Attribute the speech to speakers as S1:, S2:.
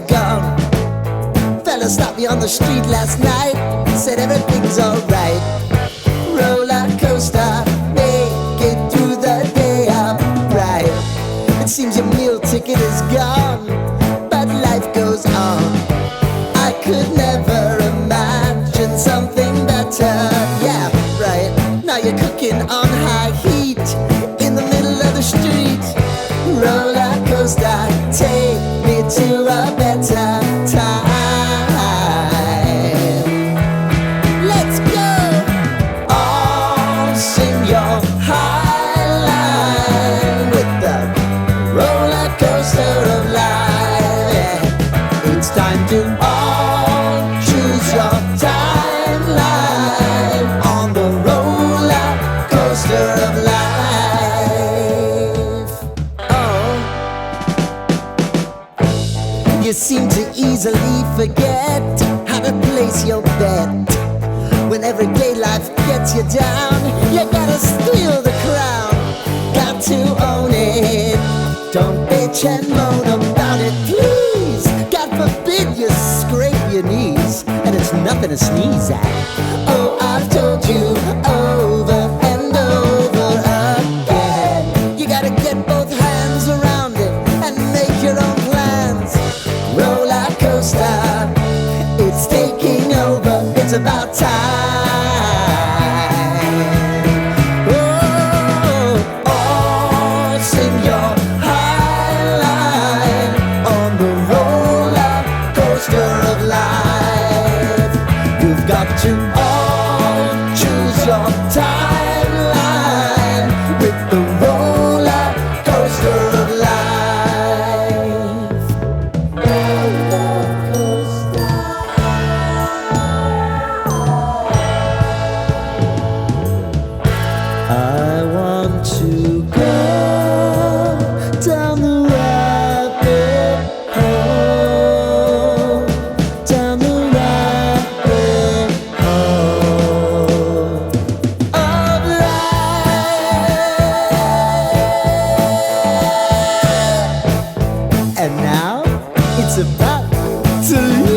S1: gone. Fella stopped me on the street last night, said everything's alright. Roller coaster, make it through the day upright. It seems your meal ticket is gone, but life goes on. I could never imagine something better. Yeah, right. Now you're cooking on high heat in the middle of the street. Roller coaster, take me to a better time. Let's go! All sing your high line with the roller coaster of life. Yeah. It's time to all choose your timeline on the roller coaster of life. Oh, you seem to easily forget how to place your bet. When everyday life gets you down, you gotta steal the crown. Got to own it. Don't bitch and moan about it, please. God forbid you scrape your knees, and it's nothing to sneeze at. Oh, I've told you over and over again, you gotta get both hands around it and make your own plans. Roller coaster, it's taking over, it's about time. Oh, all sing your high line on the roller coaster of life. You've got to all choose your timeline with the roller coaster of life. Roller coaster. I want to go down the rabbit hole, down the rabbit hole of life. And now it's about to leave.